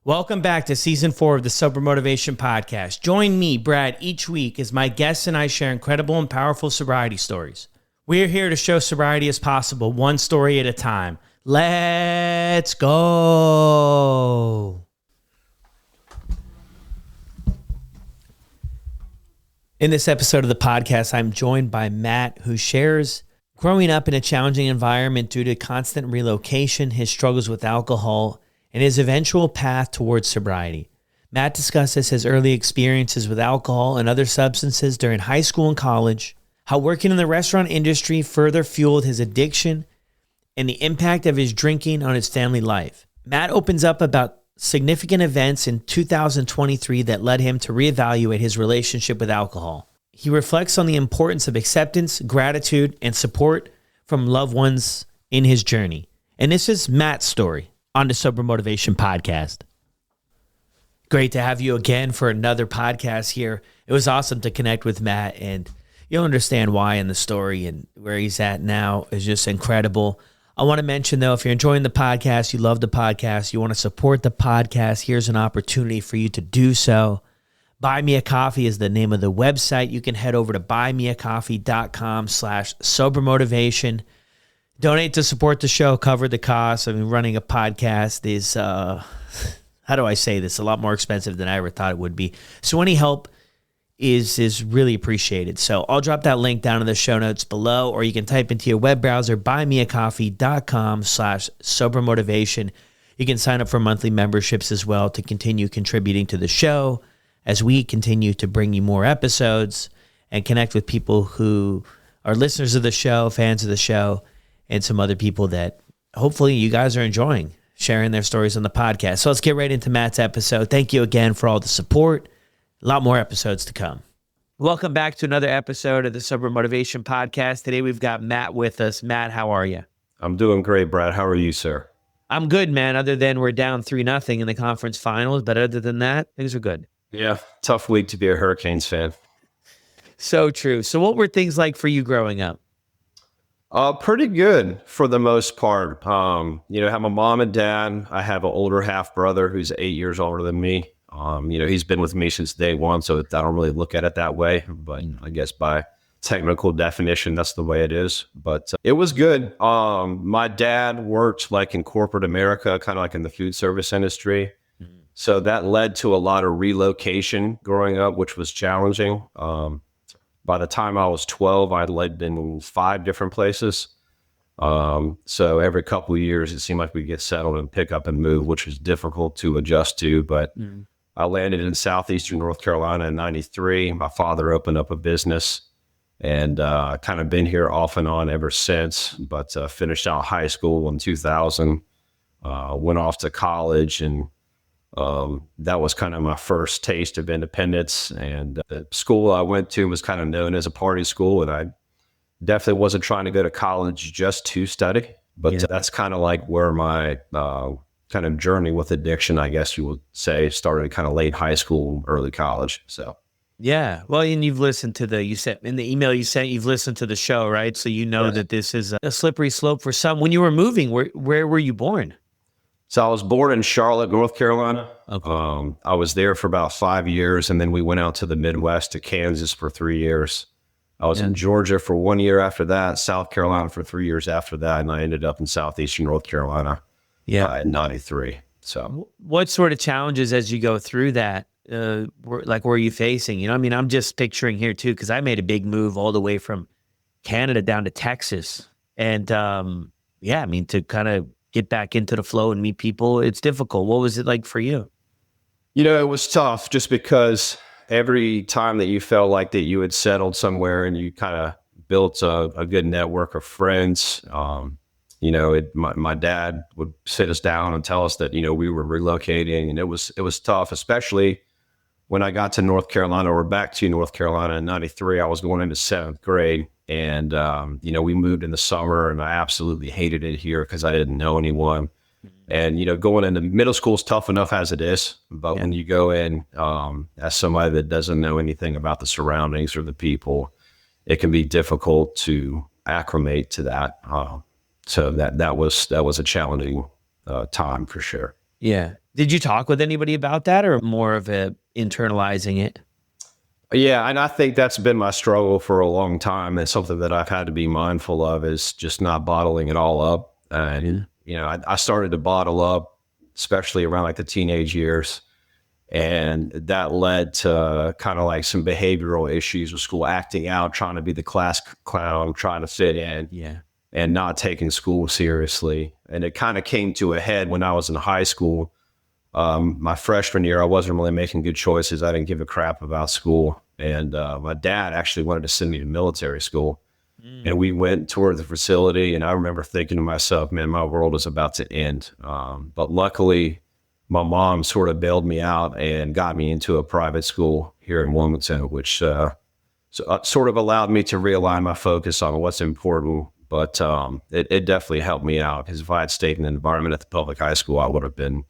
Welcome back to Season 4 of the Sober Motivation Podcast. Join me, Brad, each week as my guests and I share incredible and powerful sobriety stories. We're here to show sobriety is possible, one story at a time. Let's go. In this episode of the podcast, I'm joined by Matt, who shares growing up in a challenging environment due to constant relocation, his struggles with alcohol, and his eventual path towards sobriety. Matt discusses his early experiences with alcohol and other substances during high school and college, how working in the restaurant industry further fueled his addiction, and the impact of his drinking on his family life. Matt opens up about significant events in 2023 that led him to reevaluate his relationship with alcohol. He reflects on the importance of acceptance, gratitude, and support from loved ones in his journey. And this is Matt's story on the Sober Motivation Podcast. Great to have you again for another podcast here. It was awesome to connect with Matt, and you'll understand why in the story, and where he's at now is just incredible. I want to mention, though, if you're enjoying the podcast, you love the podcast, you want to support the podcast, here's an opportunity for you to do so. Buy Me a Coffee is the name of the website. You can head over to buymeacoffee.com/sobermotivation. Donate to support the show, cover the costs. I mean, running a podcast is, how do I say this? A lot more expensive than I ever thought it would be. So any help is really appreciated. So I'll drop that link down in the show notes below, or you can type into your web browser, buymeacoffee.com/sobermotivation. You can sign up for monthly memberships as well to continue contributing to the show as we continue to bring you more episodes and connect with people who are listeners of the show, fans of the show, and some other people that hopefully you guys are enjoying sharing their stories on the podcast. So let's get right into Matt's episode. Thank you again for all the support. A lot more episodes to come. Welcome back to another episode of the Sober Motivation Podcast. Today we've got Matt with us. Matt, how are you? I'm doing great, Brad. How are you, sir? I'm good, man, other than we're down 3-0 in the conference finals. But other than that, things are good. Yeah, tough week to be a Hurricanes fan. So true. So what were things like for you growing up? Pretty good for the most part. Have my mom and dad. I have an older half brother who's 8 years older than me. He's been with me since day one, so I don't really look at it that way. But I guess by technical definition, that's the way it is. But it was good. My dad worked like in corporate America, kind of like in the food service industry. So that led to a lot of relocation growing up, which was challenging. By the time I was 12, I lived in 5 different places. So every couple of years, it seemed like we'd get settled and pick up and move, which was difficult to adjust to. But I landed in southeastern North Carolina in 93. My father opened up a business and kind of been here off and on ever since, but finished out high school in 2000, went off to college, and that was kind of my first taste of independence. And the school I went to was kind of known as a party school, and I definitely wasn't trying to go to college just to study, but that's kind of like where my kind of journey with addiction, I guess you would say, started kind of late high school, early college. So yeah, well, and you've listened to you said in the email you sent, you've listened to the show, right? So you know that this is a slippery slope for some. When you were moving, where were you born? So I was born in Charlotte, North Carolina. Okay. I was there for about 5 years, and then we went out to the Midwest, to Kansas for 3 years. I was in Georgia for 1 year after that, South Carolina for 3 years after that, and I ended up in southeastern North Carolina in 93. So what sort of challenges as you go through that, were you facing? You know, I mean, I'm just picturing here too, because I made a big move all the way from Canada down to Texas. And to kind of get back into the flow and meet people, it's difficult. What was it like for you? It was tough just because every time that you felt like that you had settled somewhere and you kind of built a good network of friends, my dad would sit us down and tell us that, we were relocating, and it was tough, especially when I got to North Carolina, or back to North Carolina in 93. I was going into 7th grade, and, we moved in the summer, and I absolutely hated it here because I didn't know anyone. And, going into middle school is tough enough as it is, but when you go in as somebody that doesn't know anything about the surroundings or the people, it can be difficult to acclimate to that. So that was a challenging time for sure. Yeah. Did you talk with anybody about that, or more of a internalizing it? Yeah, and I think that's been my struggle for a long time. It's something that I've had to be mindful of is just not bottling it all up. Yeah. And, I started to bottle up, especially around like the teenage years. And that led to kind of like some behavioral issues with school, acting out, trying to be the class clown, trying to fit in Yeah. and not taking school seriously. And it kind of came to a head when I was in high school. My freshman year, I wasn't really making good choices. I didn't give a crap about school. And my dad actually wanted to send me to military school. And we went toward the facility. And I remember thinking to myself, man, my world is about to end. But luckily, my mom sort of bailed me out and got me into a private school here in Wilmington, which sort of allowed me to realign my focus on what's important. But it definitely helped me out, because if I had stayed in an environment at the public high school, I would have been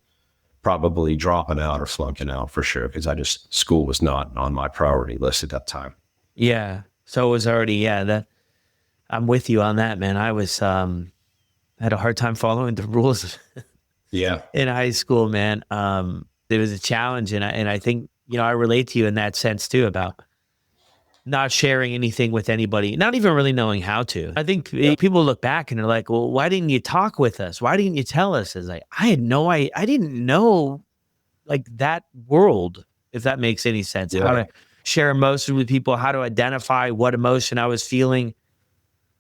probably dropping out or flunking out for sure, because school was not on my priority list at that time. Yeah. So it was already, that I'm with you on that, man. I was, had a hard time following the rules Yeah. in high school, man. It was a challenge. And I think, I relate to you in that sense too, about not sharing anything with anybody, not even really knowing how to. I think people look back and they're like, well, why didn't you talk with us? Why didn't you tell us? It's like, I didn't know like that world, if that makes any sense, how Yeah. to share emotion with people, how to identify what emotion I was feeling,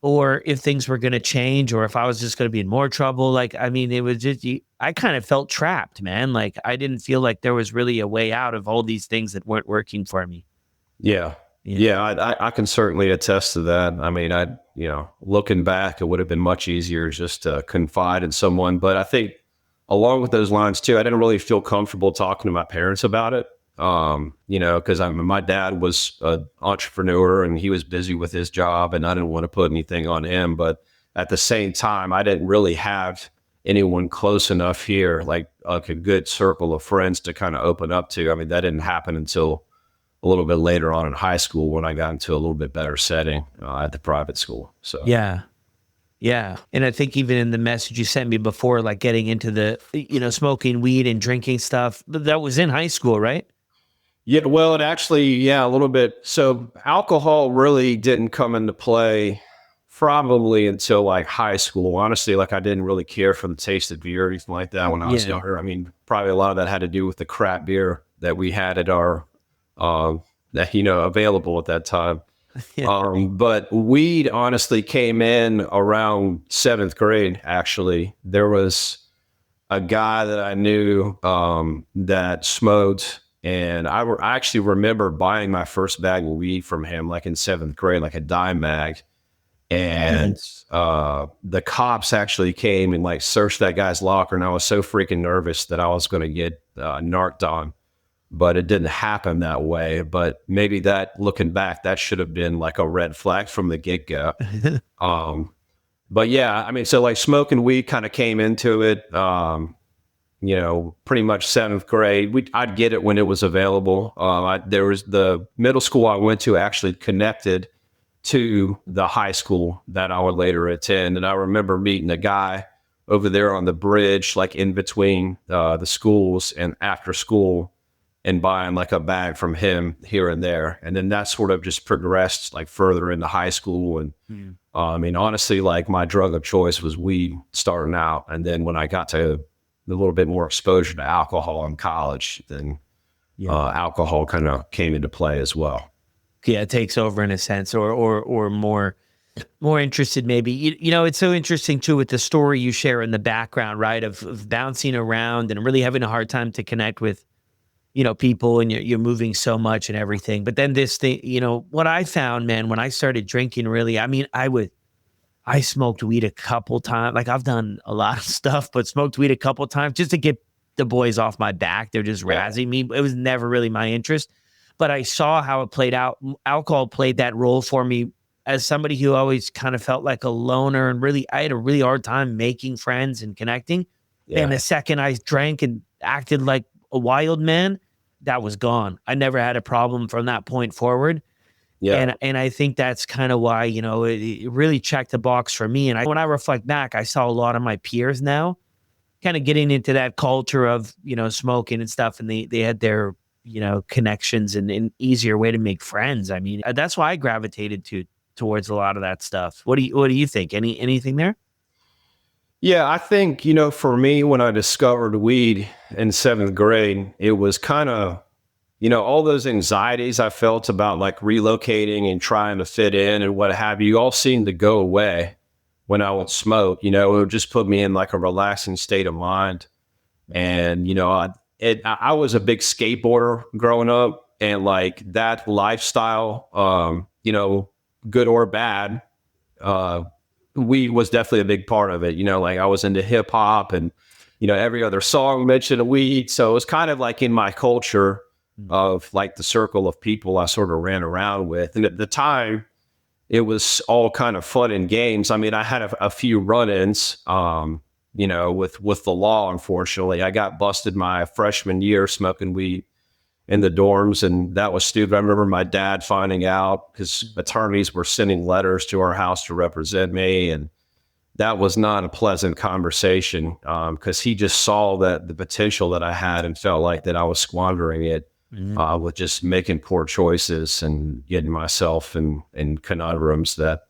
or if things were going to change, or if I was just going to be in more trouble. Like, I mean, it was just, I kind of felt trapped, man. Like, I didn't feel like there was really a way out of all these things that weren't working for me. Yeah. Yeah. Yeah. I can certainly attest to that. I mean, looking back, it would have been much easier just to confide in someone. But I think along with those lines too, I didn't really feel comfortable talking to my parents about it. Because my dad was an entrepreneur and he was busy with his job, and I didn't want to put anything on him. But at the same time, I didn't really have anyone close enough here, like a good circle of friends to kind of open up to. I mean, that didn't happen until a little bit later on in high school, when I got into a little bit better setting at the private school. So Yeah. Yeah. And I think even in the message you sent me before, like getting into the, smoking weed and drinking stuff, that was in high school, right? yeah, well, it actually, yeah, a little bit. So alcohol really didn't come into play probably until like high school. Honestly, like I didn't really care for the taste of beer or anything like that when I was Yeah. younger. I mean, probably a lot of that had to do with the crap beer that we had at our available at that time. Yeah. But weed honestly came in around seventh grade. Actually, there was a guy that I knew that smoked, and I actually remember buying my first bag of weed from him, like in seventh grade, like a dime bag. And the cops actually came and like searched that guy's locker, and I was so freaking nervous that I was going to get narked on. But it didn't happen that way. But maybe that, looking back, that should have been like a red flag from the get-go. But yeah, I mean, so like smoking weed kind of came into it, pretty much seventh grade. I'd get it when it was available. There was the middle school I went to actually connected to the high school that I would later attend. And I remember meeting a guy over there on the bridge, like in between the schools, and after school, and buying like a bag from him here and there. And then that sort of just progressed like further into high school. And I mean, honestly, like my drug of choice was weed starting out. And then when I got to a little bit more exposure to alcohol in college, then alcohol kind of came into play as well. Yeah, it takes over in a sense, or more interested maybe. It's so interesting too with the story you share in the background, right? Of bouncing around and really having a hard time to connect with, people, and you're moving so much and everything. But then this thing, what I found, man, when I started drinking, really, I mean, I smoked weed a couple times. Like I've done a lot of stuff, but smoked weed a couple times just to get the boys off my back. They're just razzing me. It was never really my interest, but I saw how it played out. Alcohol played that role for me as somebody who always kind of felt like a loner, and really, I had a really hard time making friends and connecting. Yeah. And the second I drank and acted like a wild man, that was gone. I never had a problem from that point forward. Yeah. And I think that's kind of why, it really checked the box for me. And when I reflect back, I saw a lot of my peers now kind of getting into that culture of, smoking and stuff. And they had their, connections and an easier way to make friends. I mean, that's why I gravitated towards a lot of that stuff. What do you think? Anything there? Yeah, I think, for me, when I discovered weed in seventh grade, it was kind of, all those anxieties I felt about like relocating and trying to fit in and what have you, all seemed to go away when I would smoke. It would just put me in like a relaxing state of mind. And, I was a big skateboarder growing up, and like that lifestyle, good or bad, uh, weed was definitely a big part of it. Like I was into hip hop, and, every other song mentioned weed. So it was kind of like in my culture of like the circle of people I sort of ran around with. And at the time, it was all kind of fun and games. I mean, I had a few run-ins, with the law. Unfortunately, I got busted my freshman year smoking weed in the dorms, and that was stupid. I remember my dad finding out because attorneys were sending letters to our house to represent me, and that was not a pleasant conversation because he just saw that the potential that I had and felt like that I was squandering it with just making poor choices and getting myself in conundrums that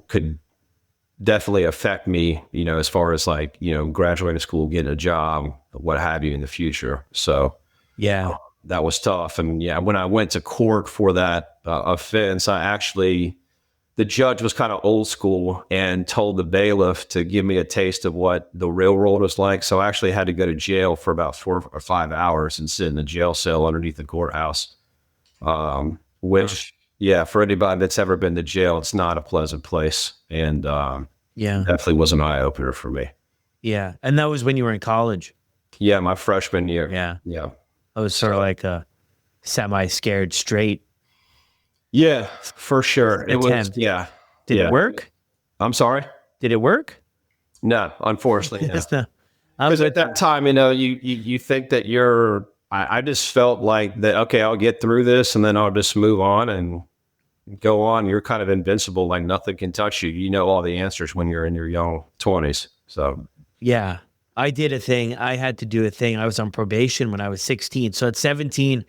could definitely affect me, as far as like, graduating school, getting a job, what have you in the future. So Yeah. that was tough. And yeah, when I went to court for that offense, the judge was kind of old school and told the bailiff to give me a taste of what the real world was like. So I actually had to go to jail for about 4 or 5 hours and sit in a jail cell underneath the courthouse, which, yeah, for anybody that's ever been to jail, it's not a pleasant place. And definitely was an eye opener for me. Yeah. And that was when you were in college. Yeah, my freshman year. Yeah. Yeah. I was sort of like a semi-scared straight. Yeah, for sure. It Attempt. was, yeah. Did it work? I'm sorry? Did it work? No, unfortunately, no. Yes, no. Because at that time, you think that I just felt like that, okay, I'll get through this and then I'll just move on and go on. You're kind of invincible, like nothing can touch you. You know all the answers when you're in your young 20s. So, yeah, I did a thing. I had to do a thing. I was on probation when I was 16. So at 17,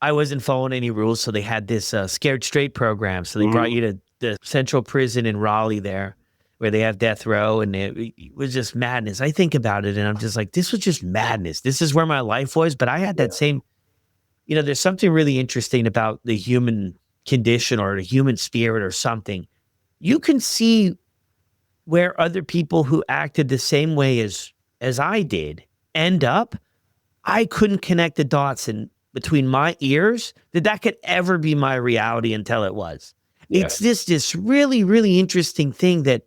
I wasn't following any rules. So they had this scared straight program. So they brought you to the central prison in Raleigh there, where they have death row, and it was just madness. I think about it and I'm just like, this was just madness. This is where my life was. But I had that same, there's something really interesting about the human condition or the human spirit or something. You can see where other people who acted the same way as I did end up. I couldn't connect the dots in between my ears that could ever be my reality until it was. Yeah. It's this really, really interesting thing that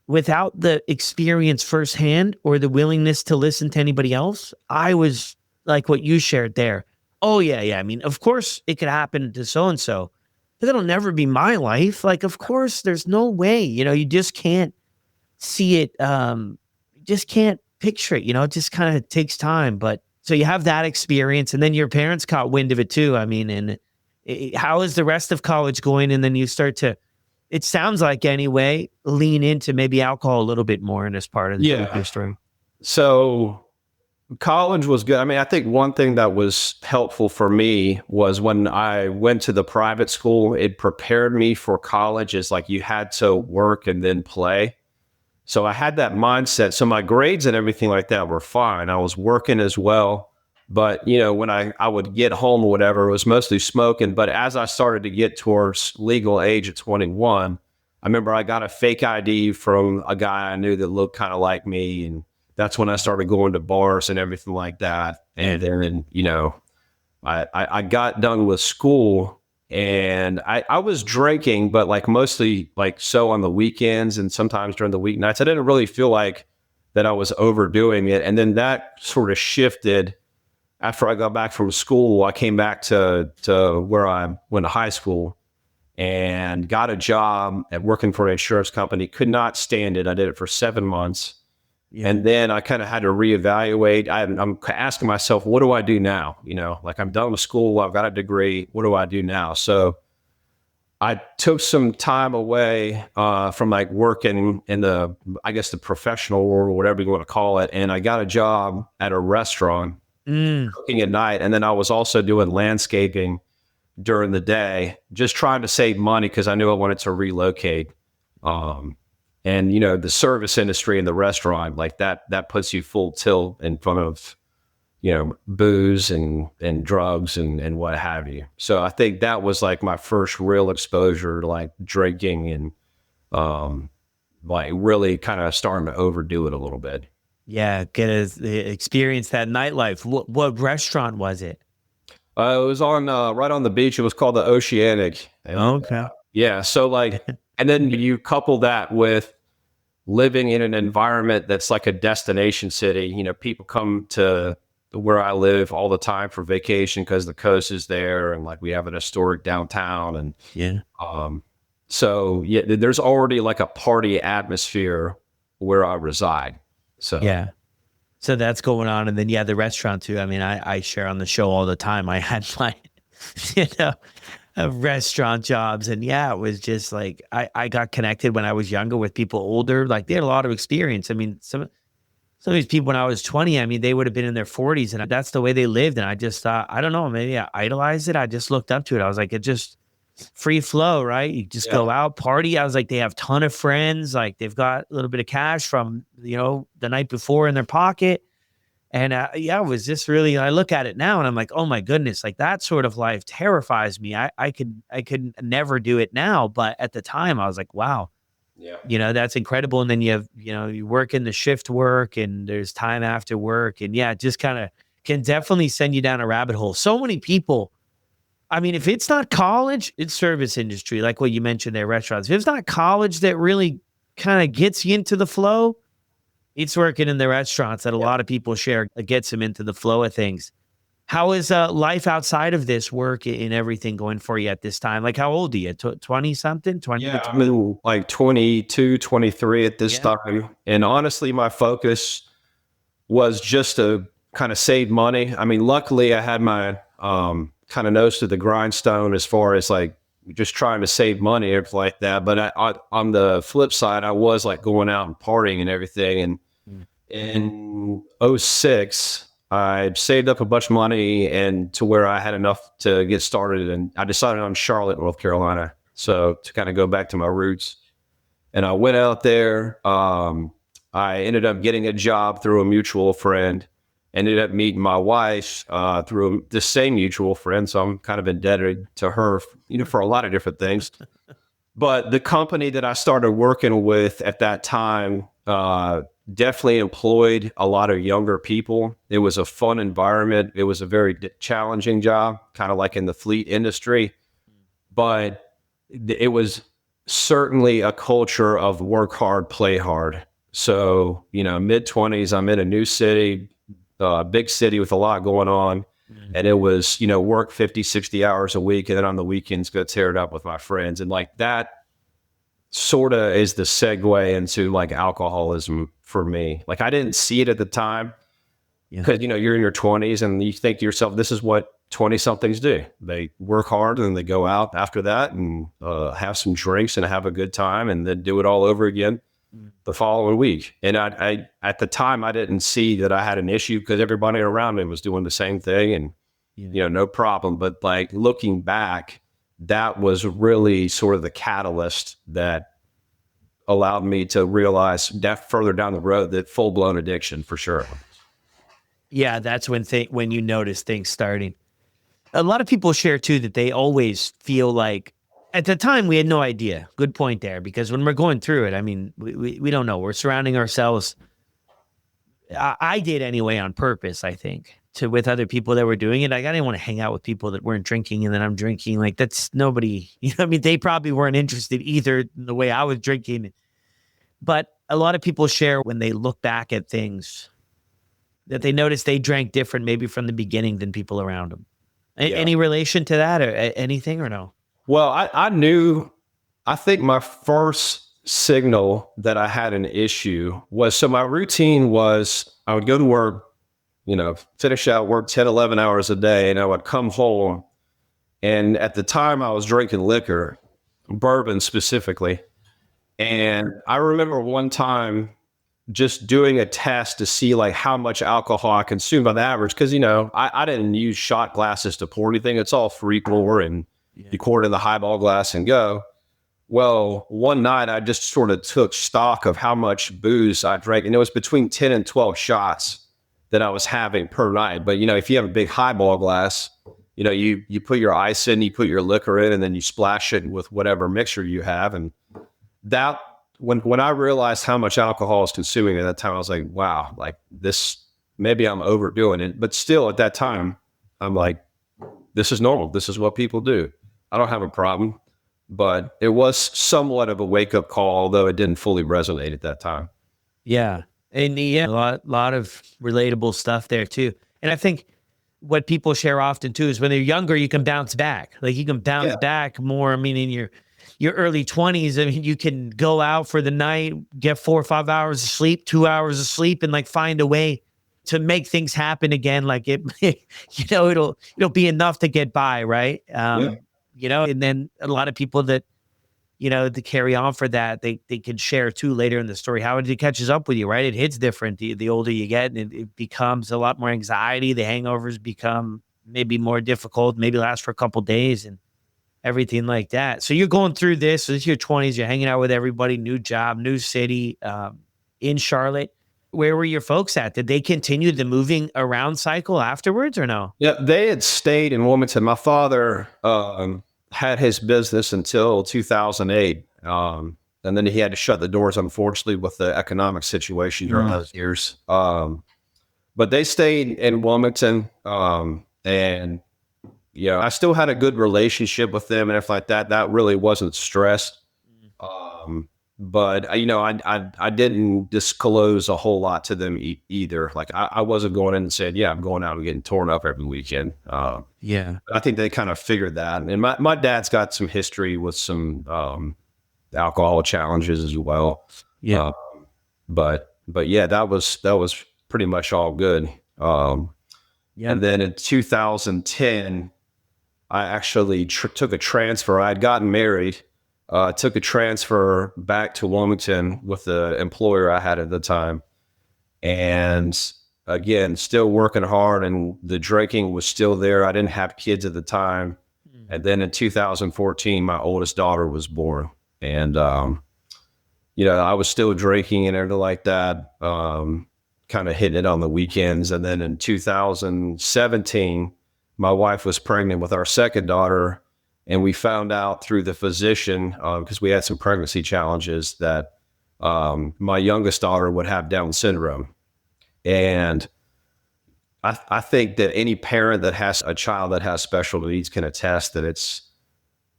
without the experience firsthand or the willingness to listen to anybody else, I was like what you shared there. Oh, yeah. I mean, of course it could happen to so-and-so, but that'll never be my life. Like, of course, there's no way, you just can't see it. Just can't picture it, it just kind of takes time. But so you have that experience, and then your parents caught wind of it too. I mean, and how is the rest of college going? And then you start to, it sounds like anyway, lean into maybe alcohol a little bit more in this part of the story. So college was good. I mean, I think one thing that was helpful for me was when I went to the private school, it prepared me for college. It's like you had to work and then play. So I had that mindset. So my grades and everything like that were fine. I was working as well. But, when I would get home or whatever, it was mostly smoking. But as I started to get towards legal age at 21, I remember I got a fake ID from a guy I knew that looked kind of like me. And that's when I started going to bars and everything like that. And then, I got done with school. And I was drinking, but like mostly like so on the weekends and sometimes during the weeknights. I didn't really feel like that I was overdoing it. And then that sort of shifted after I got back from school. I came back to where I went to high school and got a job at working for an insurance company. Could not stand it. I did it for 7 months. Yeah. And then I kind of had to reevaluate. I'm asking myself, what do I do now? Like I'm done with school. I've got a degree. What do I do now? So I took some time away from like working in the, I guess, the professional world or whatever you want to call it. And I got a job at a restaurant Mm, cooking at night. And then I was also doing landscaping during the day, just trying to save money because I knew I wanted to relocate. Um, and you know, the service industry and the restaurant, like that puts you full tilt in front of, you know, booze and drugs and what have you. So I think that was like my first real exposure to like drinking and um like really kind of starting to overdo it a little bit. yeah, experience that nightlife. What restaurant was it? It was on right on the beach. It was called the Oceanic. And Okay. yeah, so like, and then you couple that with living in an environment that's like a destination city. You know, people come to where I live all the time for vacation because the coast is there, and like we have an historic downtown, and Yeah. um, so yeah, there's already like a party atmosphere where I reside. So Yeah. So that's going on. And then, yeah, the restaurant too. I mean, I share on the show all the time. I had my, you know, restaurant jobs. And yeah, it was just like, I got connected when I was younger with people older. Like they had a lot of experience. I mean, some of these people when I was 20, I mean, they would have been in their 40s and that's the way they lived. And I just thought, I don't know, maybe I idolized it. I just looked up to it. I was like, it just free flow, right? You just yeah, go out, party. I was like, they have a ton of friends. Like they've got a little bit of cash from, the night before in their pocket. And yeah, it was just really, I look at it now and I'm like, oh my goodness, like that sort of life terrifies me. I could never do it now. But at the time I was like, wow, yeah, that's incredible. And then you have, you work in the shift work and there's time after work. And yeah, it just kind of can definitely send you down a rabbit hole. So many people, I mean, if it's not college, it's service industry, like what you mentioned there, restaurants. If it's not college that really kind of gets you into the flow, it's working in the restaurants that a yeah. lot of people share gets them into the flow of things. How is life outside of this work and everything going for you at this time? Like, how old are you? 20 something? 20 to Yeah, 20? I'm in like 22, 23 at this Yeah. time. And honestly, my focus was just to kind of save money. I mean, luckily I had my kind of nose to the grindstone as far as like just trying to save money, everything like that. But on the flip side, I was like going out and partying and everything. And Mm. in '06, I saved up a bunch of money and to where I had enough to get started. And I decided on Charlotte, North Carolina. So to kind of go back to my roots. And I went out there. I ended up getting a job through a mutual friend. Ended up meeting my wife through the same mutual friend. So I'm kind of indebted to her, for a lot of different things. But the company that I started working with at that time definitely employed a lot of younger people. It was a fun environment. It was a very challenging job, kind of like in the fleet industry. But it was certainly a culture of work hard, play hard. So, mid 20s, I'm in a new city, big city with a lot going on. Mm. And it was, work 50, 60 hours a week. And then on the weekends, go tear it up with my friends. And like that sort of is the segue into like alcoholism for me. Like I didn't see it at the time Yeah. because, you're in your 20s and you think to yourself, this is what 20 somethings do. They work hard and they go out after that and have some drinks and have a good time and then do it all over again Mm. the following week. And I at the time, I didn't see that I had an issue because everybody around me was doing the same thing and, Yeah. no problem. But like looking back, that was really sort of the catalyst that allowed me to realize that further down the road that full blown addiction for sure. Yeah, that's when you notice things starting. A lot of people share too that they always feel like at the time we had no idea. Good point there, because when we're going through it, I mean, we don't know. We're surrounding ourselves. I did anyway on purpose, I think, with other people that were doing it. Like, I didn't want to hang out with people that weren't drinking and then I'm drinking. Like that's nobody, I mean, they probably weren't interested either in the way I was drinking. But a lot of people share when they look back at things that they notice they drank different maybe from the beginning than people around them. Yeah. Any relation to that or anything or no? Well, I knew, I think my first signal that I had an issue was, so my routine was I would go to work, finish out work 10, 11 hours a day, and I would come home. And at the time I was drinking liquor bourbon specifically. And I remember one time just doing a test to see like how much alcohol I consumed on average. Cause I didn't use shot glasses to pour anything. It's all free pour and you pour it in the highball glass and go. Well, one night I just sort of took stock of how much booze I drank, and it was between 10 and 12 shots that I was having per night. But, if you have a big highball glass, you put your ice in, you put your liquor in, and then you splash it with whatever mixture you have. And that, when I realized how much alcohol I was consuming at that time, I was like, wow, like this, maybe I'm overdoing it. But still at that time, I'm like, this is normal. This is what people do. I don't have a problem. But it was somewhat of a wake-up call, although it didn't fully resonate at that time. Yeah. And a lot of relatable stuff there too. And I think what people share often too is when they're younger, you can bounce back. Like you can bounce back more. I mean, in your early 20s, I mean, you can go out for the night, get 4 or 5 hours of sleep, 2 hours of sleep, and like find a way to make things happen again. Like it, it'll be enough to get by. Right. And then a lot of people that, to carry on for that, they can share too later in the story how it catches up with you, right? It hits different the older you get, and it becomes a lot more anxiety. The hangovers become maybe more difficult, maybe last for a couple days and everything like that. So you're going through this. So this is your 20s, you're hanging out with everybody, new job, new city, in Charlotte. Where were your folks at? Did they continue the moving around cycle afterwards or no? Yeah, they had stayed in Wilmington. My father had his business until 2008. And then he had to shut the doors, unfortunately, with the economic situation during those years. But they stayed in Wilmington. And, I still had a good relationship with them and everything like that. That really wasn't stressed. But I didn't disclose a whole lot to them either. Like I wasn't going in and saying, yeah, I'm going out and getting torn up every weekend. I think they kind of figured that. And my dad's got some history with some alcohol challenges as well. But yeah, that was pretty much all good. And then in 2010, I actually took a transfer. I had gotten married. Took a transfer back to Wilmington with the employer I had at the time. And again, still working hard, and the drinking was still there. I didn't have kids at the time. And then in 2014, my oldest daughter was born. And, I was still drinking and everything like that, kind of hitting it on the weekends. And then in 2017, my wife was pregnant with our second daughter. And we found out through the physician, because we had some pregnancy challenges, that my youngest daughter would have Down syndrome. And I think that any parent that has a child that has special needs can attest that it's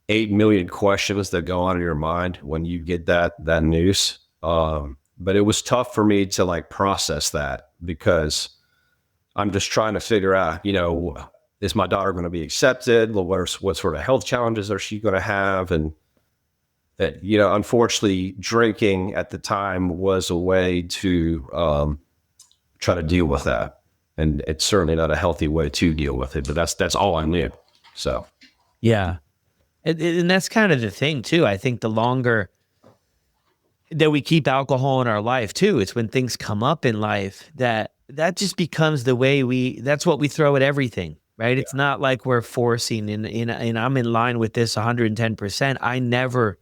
8 million questions that go on in your mind when you get that news. But it was tough for me to like process that, because I'm just trying to figure out, is my daughter going to be accepted? What sort of health challenges are she going to have? And that, unfortunately, drinking at the time was a way to try to deal with that. And it's certainly not a healthy way to deal with it, but that's all I knew. So, yeah. And that's kind of the thing too. I think the longer that we keep alcohol in our life too, it's when things come up in life that just becomes the way that's what we throw at everything. Right. Yeah. It's not like we're forcing and I'm in line with this 110%. I never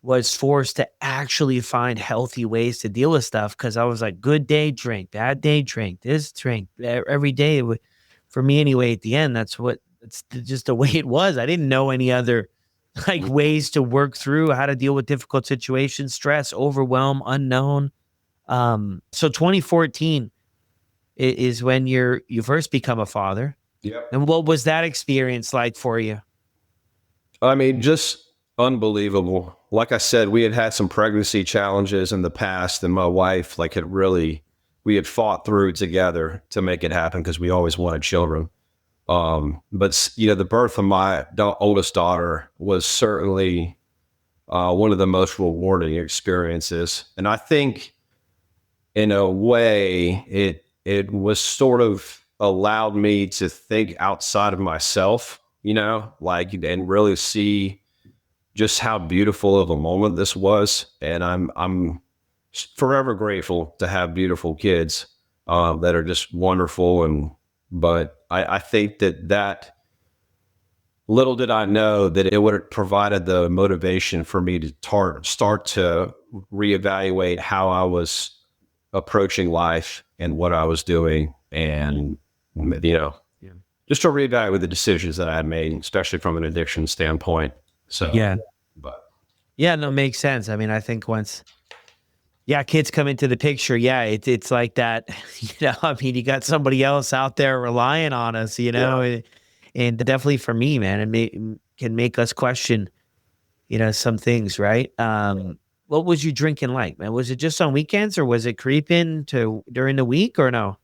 was forced to actually find healthy ways to deal with stuff, because I was like, good day, drink, bad day, drink, this drink every day. For me anyway, at the end, it's just the way it was. I didn't know any other like ways to work through how to deal with difficult situations, stress, overwhelm, unknown. So 2014 is when you first become a father. Yep. And what was that experience like for you? I mean, just unbelievable. Like I said, we had some pregnancy challenges in the past, and my wife, we had fought through together to make it happen because we always wanted children. But the birth of my oldest daughter was certainly one of the most rewarding experiences. And I think in a way it was sort of allowed me to think outside of myself, and really see just how beautiful of a moment this was. And I'm forever grateful to have beautiful kids that are just wonderful. But I think that little did I know that it would have provided the motivation for me to start to reevaluate how I was approaching life and what I was doing, and Yeah. just to reevaluate the decisions that I had made, especially from an addiction standpoint. So, Yeah. but Yeah, no, makes sense. I mean, I think once, kids come into the picture, it's like that, I mean, you got somebody else out there relying on us, yeah. and definitely for me, man, can make us question, some things, right? What was you drinking like, man? Was it just on weekends or was it creeping to during the week or no?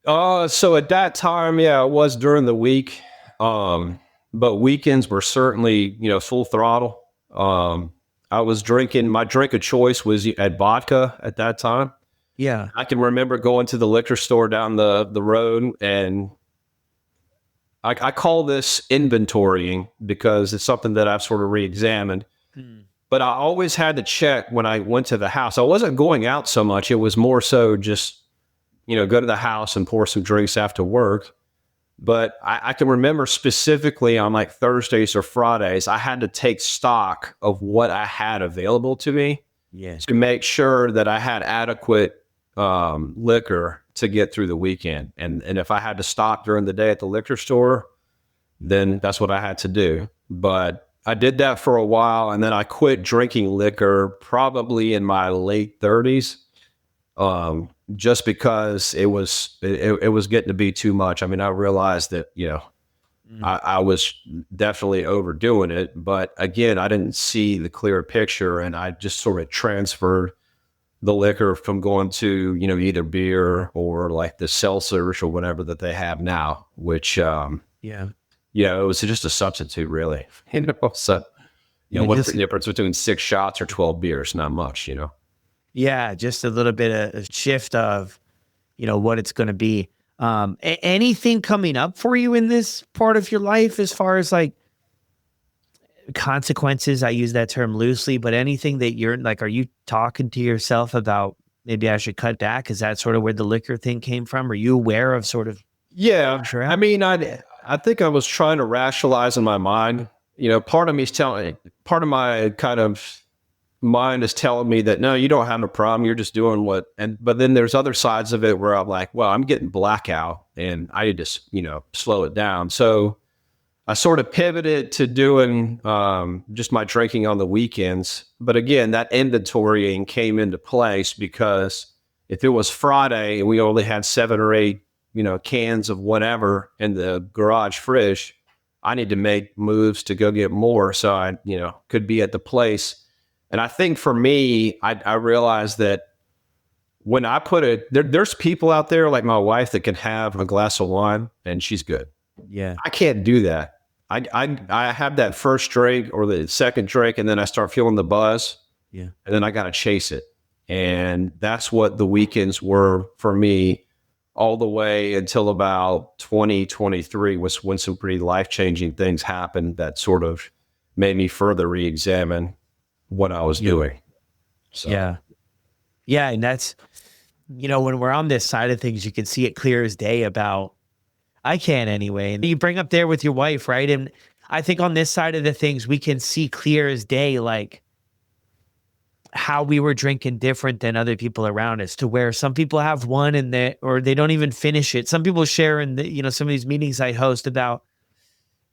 So at that time, yeah, it was during the week. But weekends were certainly, full throttle. I was drinking, my drink of choice was at vodka at that time. Yeah. I can remember going to the liquor store down the road, and I call this inventorying because it's something that I've sort of re-examined. Hmm. But I always had to check when I went to the house. I wasn't going out so much. It was more so just, go to the house and pour some drinks after work. But I can remember specifically on like Thursdays or Fridays, I had to take stock of what I had available to me Yeah. to make sure that I had adequate liquor to get through the weekend. And if I had to stop during the day at the liquor store, then that's what I had to do. But I did that for a while, and then I quit drinking liquor probably in my late 30s, just because it was getting to be too much. I mean, I realized that Mm. I was definitely overdoing it, but again, I didn't see the clear picture, and I just sort of transferred the liquor from going to either beer or like the seltzers or whatever that they have now, which Yeah. it was just a substitute, really. So Yeah. what's the Just, difference between 6 shots or 12 beers? Not much. yeah. Just a little bit of a shift of, what it's going to be. Anything coming up for you in this part of your life as far as like consequences? I use that term loosely, but anything that you're like, are you talking to yourself about maybe I should cut back? Is that sort of where the liquor thing came from? Are you aware of sort of Yeah, sure? I mean, I think I was trying to rationalize in my mind. Part of my kind of mind is telling me that no, you don't have a problem. You're just doing but then there's other sides of it where I'm like, well, I'm getting blackout, and I need to, slow it down. So I sort of pivoted to doing just my drinking on the weekends. But again, that inventorying came into place because if it was Friday and we only had 7 or 8, cans of whatever in the garage fridge, I need to make moves to go get more so I, could be at the place. And I think for me, I realized that when I put it, there's people out there like my wife that can have a glass of wine and she's good. Yeah. I can't do that. I have that first drink or the second drink, and then I start feeling the buzz, Yeah. and then I got to chase it. And that's what the weekends were for me all the way until about 2023 was when some pretty life-changing things happened that sort of made me further re-examine what I was Yeah. doing. So, Yeah. Yeah. And that's, when we're on this side of things, you can see it clear as day about, I can anyway. And you bring up there with your wife, right? And I think on this side of the things, we can see clear as day, like how we were drinking different than other people around us, to where some people have one or they don't even finish it. Some people share in some of these meetings I host about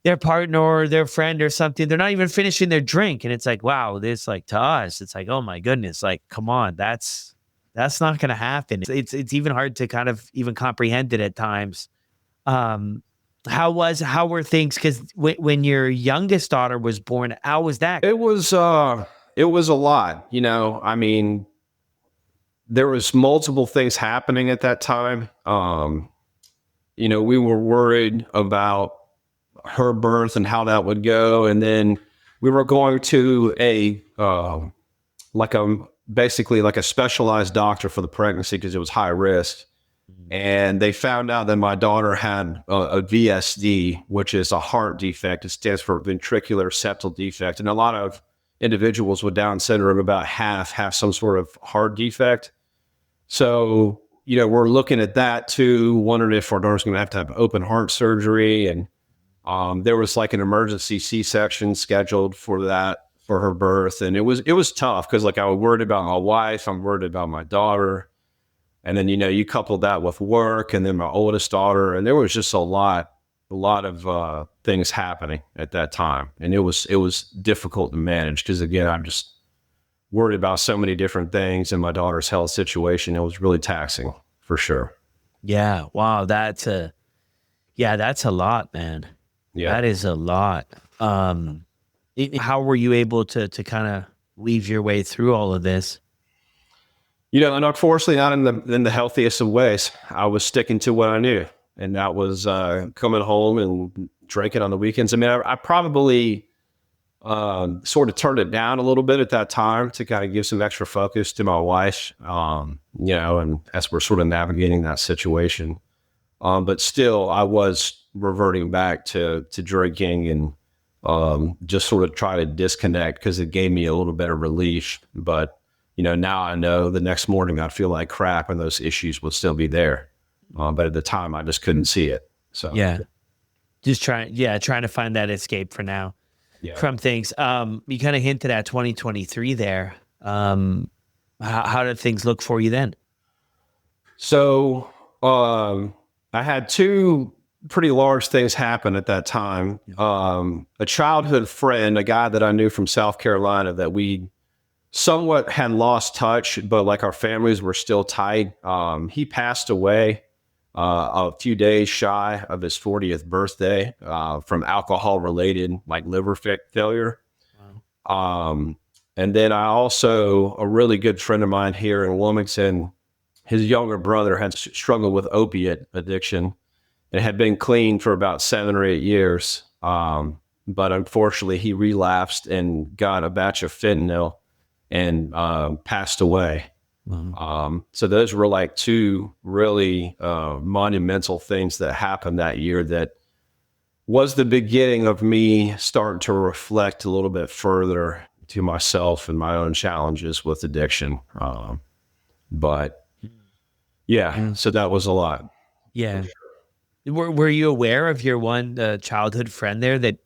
their partner or their friend or something. They're not even finishing their drink. And it's like, wow, this like to us, it's like, oh my goodness, like, come on, that's not going to happen. It's even hard to kind of even comprehend it at times. Um, how were things? Because when your youngest daughter was born, how was that? it was a lot. I mean, there was multiple things happening at that time. We were worried about her birth and how that would go, and then we were going to like a basically like a specialized doctor for the pregnancy because it was high risk. And they found out that my daughter had a VSD, which is a heart defect. It stands for ventricular septal defect. And a lot of individuals with Down syndrome, about half have some sort of heart defect. So, we're looking at that too, wondering if our daughter's going to have open heart surgery. And there was like an emergency C-section scheduled for her birth. And it was tough because I was worried about my wife. I'm worried about my daughter. And then, you couple that with work and then my oldest daughter, and there was just a lot of things happening at that time. And it was difficult to manage because, again, I'm just worried about so many different things and my daughter's health situation. It was really taxing for sure. Yeah. Wow. That's a lot, man. Yeah. That is a lot. How were you able to kind of weave your way through all of this? And unfortunately, not in the healthiest of ways. I was sticking to what I knew, and that was coming home and drinking on the weekends. I mean, I probably sort of turned it down a little bit at that time to kind of give some extra focus to my wife, and as we're sort of navigating that situation. But still, I was reverting back to drinking and just sort of try to disconnect because it gave me a little bit of relief. But now I know the next morning I'd feel like crap and those issues would still be there. But at the time I just couldn't see it. So just trying to find that escape for now from things. You kind of hinted at 2023 there. How did things look for you then? So I had two pretty large things happen at that time. A childhood friend, a guy that I knew from South Carolina that we somewhat had lost touch, but our families were still tight. He passed away a few days shy of his 40th birthday from alcohol-related liver failure. Wow. And then I also, a really good friend of mine here in Wilmington, his younger brother had struggled with opiate addiction and had been clean for about 7 or 8 years. But unfortunately, he relapsed and got a batch of fentanyl and passed away. Wow. So those were two really monumental things that happened that year that was the beginning of me starting to reflect a little bit further to myself and my own challenges with addiction. So that was a lot. Yeah. Were you aware of your one childhood friend there that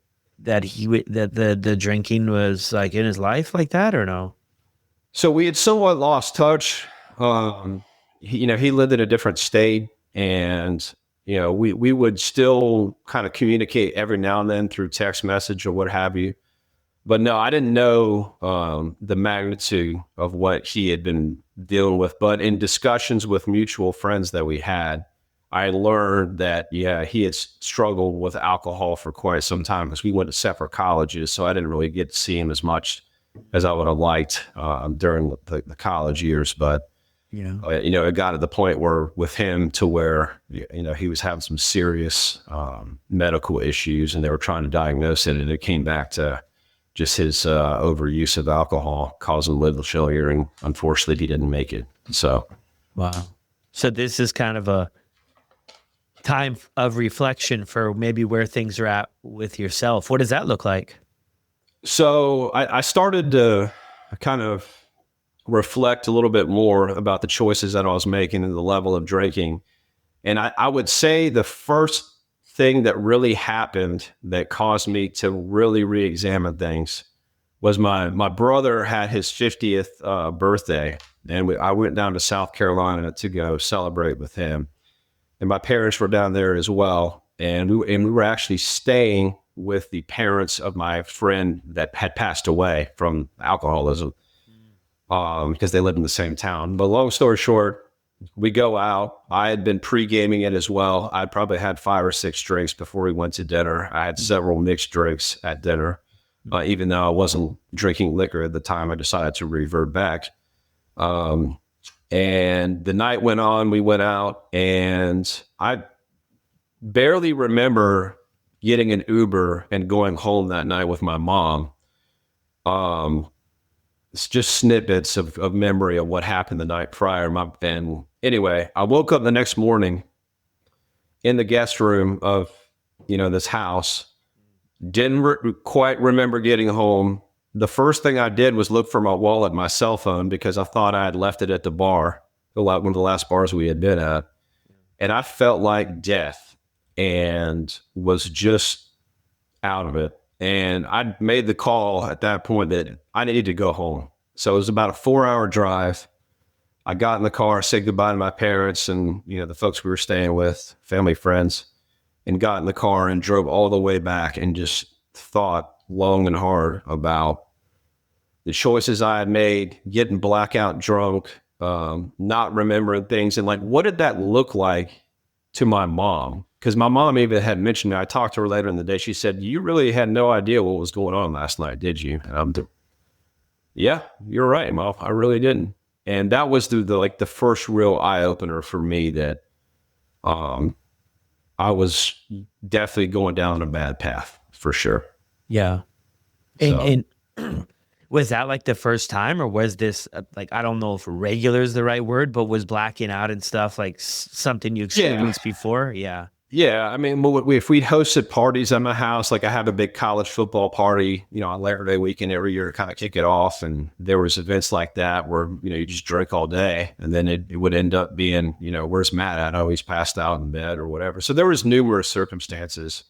the drinking was in his life like that, or no? So we had somewhat lost touch. He lived in a different state, and we would still kind of communicate every now and then through text message or what have you. But no, I didn't know the magnitude of what he had been dealing with. But in discussions with mutual friends that we had, I learned that, he had struggled with alcohol for quite some time because we went to separate colleges. So I didn't really get to see him as much as I would have liked during the college years. But, it got to the point where with him to where, he was having some serious medical issues and they were trying to diagnose it. And it came back to just his overuse of alcohol causing liver failure. And unfortunately, he didn't make it. So, wow. So this is kind of a time of reflection for maybe where things are at with yourself. What does that look like? So I started to kind of reflect a little bit more about the choices that I was making and the level of drinking. And I would say the first thing that really happened that caused me to really re-examine things was my brother had his 50th birthday, and I went down to South Carolina to go celebrate with him. And my parents were down there as well. And we were actually staying with the parents of my friend that had passed away from alcoholism because they lived in the same town. But long story short, we go out. I had been pre-gaming it as well. I'd probably had 5 or 6 drinks before we went to dinner. I had several mixed drinks at dinner. Even though I wasn't drinking liquor at the time, I decided to revert back. And the night went on, we went out, and I barely remember getting an Uber and going home that night with my mom. It's just snippets of memory of what happened the night prior. And Anyway, I woke up the next morning in the guest room of, this house. Didn't quite remember getting home. The first thing I did was look for my wallet, my cell phone, because I thought I had left it at the bar, one of the last bars we had been at. And I felt like death and was just out of it. And I made the call at that point that I needed to go home. So it was about a 4-hour drive. I got in the car, said goodbye to my parents and, the folks we were staying with, family, friends, and got in the car and drove all the way back and just thought long and hard about the choices I had made, getting blackout drunk, not remembering things. And like, what did that look like to my mom? Because my mom even had mentioned, I talked to her later in the day. She said, you really had no idea what was going on last night, did you? And yeah, you're right, Mom. I really didn't. And that was the first real eye opener for me that I was definitely going down a bad path for sure. Yeah. And was that like the first time, or was this I don't know if regular is the right word, but was blacking out and stuff like something you experienced before? Yeah. Yeah. I mean, if we'd hosted parties at my house, like I have a big college football party, on Labor Day weekend every year to kind of kick it off. And there was events like that where, you just drink all day, and then it would end up being, where's Matt at? Oh, he's passed out in bed or whatever. So there was numerous circumstances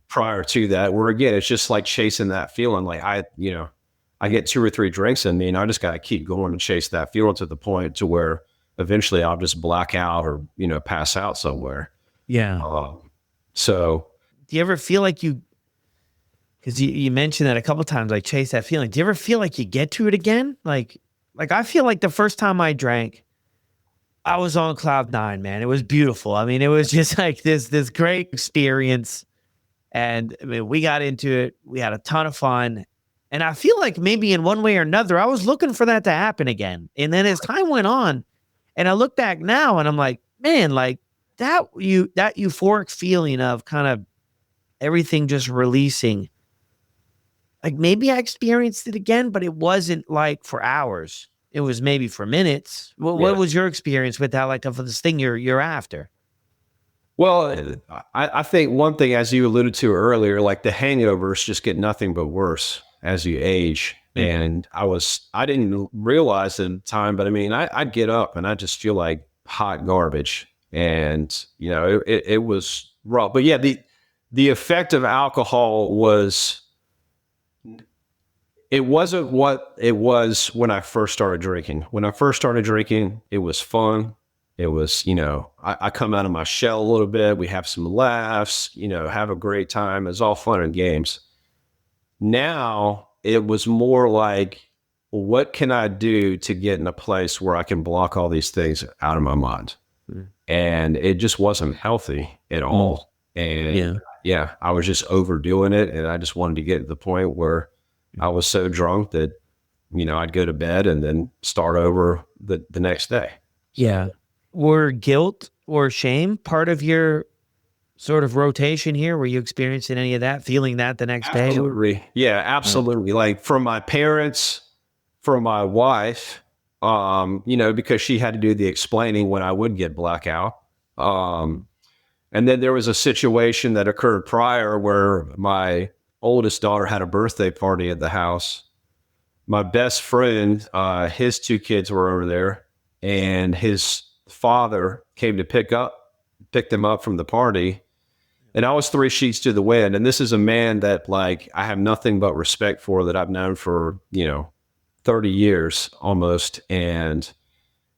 prior to that where, again, it's just like chasing that feeling. Like I get 2 or 3 drinks in me and I just got to keep going and chase that feeling to the point to where eventually I'll just black out or, pass out somewhere. Yeah. So do you ever feel like because you mentioned that a couple of times, like chase that feeling. Do you ever feel like you get to it again? Like I feel like the first time I drank, I was on cloud 9, man. It was beautiful. I mean, it was just like this great experience. And I mean, we got into it. We had a ton of fun. And I feel like maybe in one way or another, I was looking for that to happen again. And then as time went on, and I look back now and I'm like, man, like that euphoric feeling of kind of everything just releasing. Like maybe I experienced it again, but it wasn't like for hours. It was maybe for minutes. What was your experience with that? Like of this thing you're after? Well, I think one thing, as you alluded to earlier, like the hangovers just get nothing but worse as you age. And I didn't realize at the time, but I mean, I'd get up and I just feel like hot garbage. And, it was rough. But yeah, the effect of alcohol it wasn't what it was when I first started drinking. When I first started drinking, it was fun. It was, I come out of my shell a little bit. We have some laughs, have a great time. It's all fun and games. Now it was more like, what can I do to get in a place where I can block all these things out of my mind? And it just wasn't healthy at all. And I was just overdoing it. And I just wanted to get to the point where I was so drunk that, I'd go to bed and then start over the next day. Yeah. Were guilt or shame part of your sort of rotation here? Were you experiencing any of that, feeling that the next day? Absolutely. Yeah, absolutely. Like from my parents, from my wife, because she had to do the explaining when I would get blackout. And then there was a situation that occurred prior where my oldest daughter had a birthday party at the house. My best friend, his 2 kids were over there, and his father came to pick them up from the party. And I was 3 sheets to the wind. And this is a man that like I have nothing but respect for, that I've known for, 30 years almost. And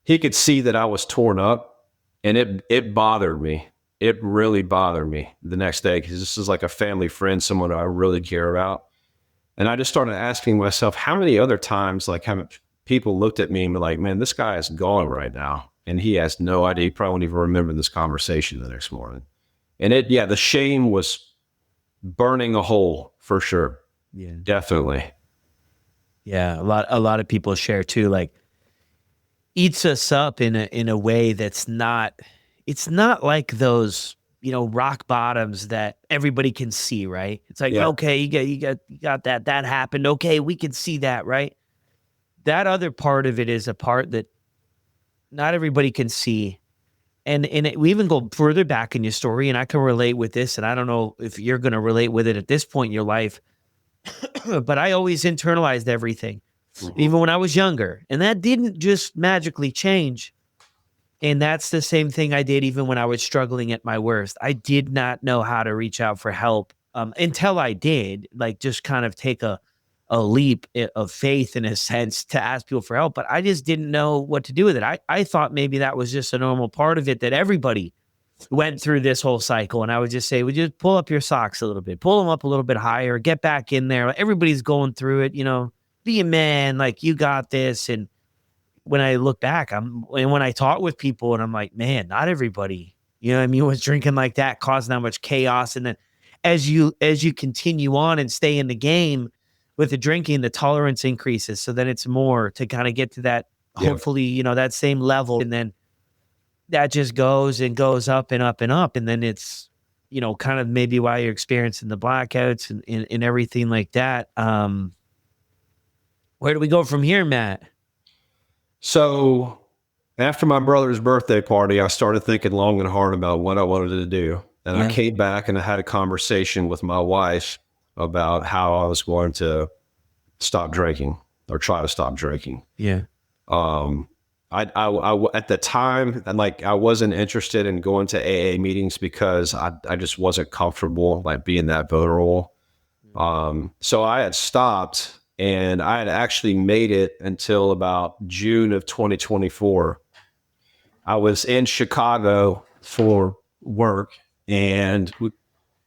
he could see that I was torn up, and it bothered me. It really bothered me the next day, because this is like a family friend, someone I really care about. And I just started asking myself, how many other times, like, how people looked at me and were like, man, this guy is gone right now. And he has no idea. He probably won't even remember this conversation the next morning. And the shame was burning a hole for sure. Yeah, definitely. Yeah. A lot of people share too, like eats us up in a way that's it's not like those, rock bottoms that everybody can see, right? It's like, okay, you got that happened. Okay, we can see that, right? That other part of it is a part that not everybody can see. we even go further back in your story, and I can relate with this, and I don't know if you're going to relate with it at this point in your life, but I always internalized everything, even when I was younger, and that didn't just magically change. And that's the same thing I did even when I was struggling at my worst. I did not know how to reach out for help until I did, like just kind of take a leap of faith in a sense to ask people for help. But I just didn't know what to do with it. I thought maybe that was just a normal part of it, that everybody went through this whole cycle. And I would just say, would you just pull up your socks a little bit, pull them up a little bit higher, get back in there. Everybody's going through it, be a man, like you got this. And when I look back, and when I talk with people, and I'm like, man, not everybody, what I mean, was drinking like that, causing that much chaos. And then as you continue on and stay in the game with the drinking, the tolerance increases. So then it's more to kind of get to that, hopefully, that same level. And then that just goes and goes up and up and up. And then it's, kind of maybe why you're experiencing the blackouts and everything like that. Where do we go from here, Matt? So after my brother's birthday party, I started thinking long and hard about what I wanted to do. And I came back and I had a conversation with my wife about how I was going to stop drinking or try to stop drinking. Yeah. I at the time, I wasn't interested in going to AA meetings because I just wasn't comfortable being that vulnerable. So I had stopped. And I had actually made it until about June of 2024. I was in Chicago for work, and a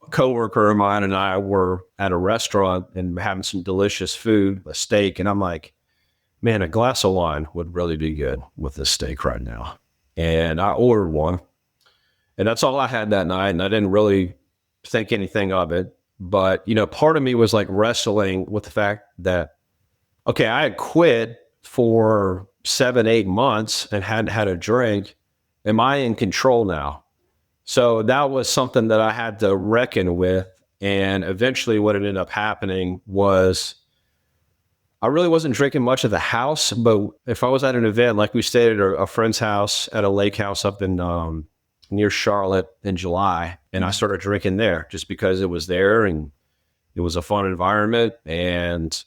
coworker of mine and I were at a restaurant and having some delicious food, a steak. And I'm like, man, a glass of wine would really be good with this steak right now. And I ordered one. And that's all I had that night. And I didn't really think anything of it. But, part of me was wrestling with the fact that, okay, I had quit for 7-8 months and hadn't had a drink. Am I in control now? So that was something that I had to reckon with. And eventually what ended up happening was I really wasn't drinking much at the house, but if I was at an event, like we stayed at a friend's house at a lake house up in near Charlotte in July, and I started drinking there just because it was there and it was a fun environment. And,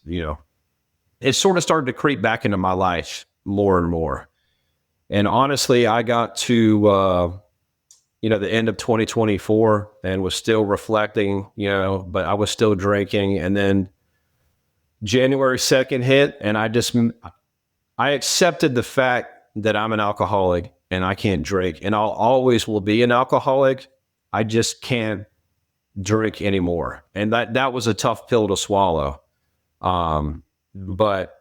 it sort of started to creep back into my life more and more. And honestly, I got to, the end of 2024 and was still reflecting, but I was still drinking. And then January 2nd hit, and I accepted the fact that I'm an alcoholic and I can't drink, and I'll always will be an alcoholic. I just can't drink anymore. And that was a tough pill to swallow. But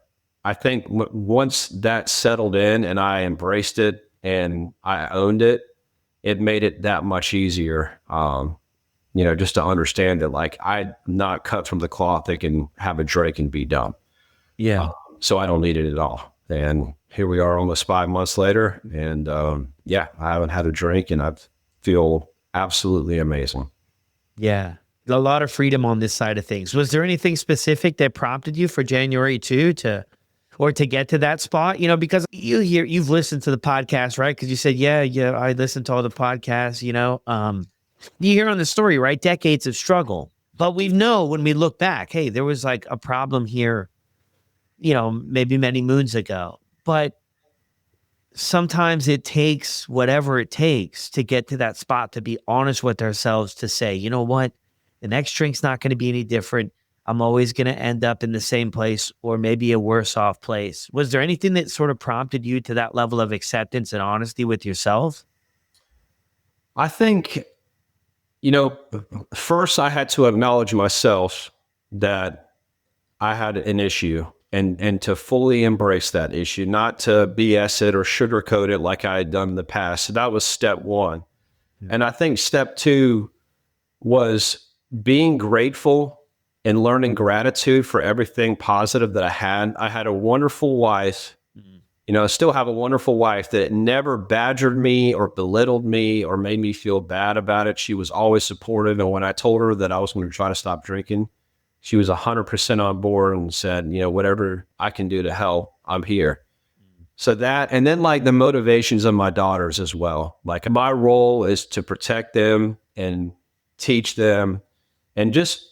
I think once that settled in and I embraced it and I owned it, it made it that much easier. Just to understand that I'm not cut from the cloth that can have a drink and be done. Yeah. So I don't need it at all. And here we are almost 5 months later. And I haven't had a drink and I feel absolutely amazing. Yeah. A lot of freedom on this side of things. Was there anything specific that prompted you for January 2 to get to that spot? Because you've listened to the podcast, right? Because you said, yeah, I listened to all the podcasts, you hear on the story, right? Decades of struggle. But we know when we look back, hey, there was a problem here, maybe many moons ago. But sometimes it takes whatever it takes to get to that spot, to be honest with ourselves, to say, you know what? The next drink's not going to be any different. I'm always going to end up in the same place or maybe a worse off place. Was there anything that sort of prompted you to that level of acceptance and honesty with yourself? I think, first I had to acknowledge myself that I had an issue and to fully embrace that issue, not to BS it or sugarcoat it like I had done in the past. So that was step one. Yeah. And I think step two was being grateful and learning gratitude for everything positive that I had. I had a wonderful wife, I still have a wonderful wife that never badgered me or belittled me or made me feel bad about it. She was always supportive. And when I told her that I was going to try to stop drinking, she was 100% on board and said, whatever I can do to help, I'm here. So that, and then like the motivations of my daughters as well. Like my role is to protect them and teach them and just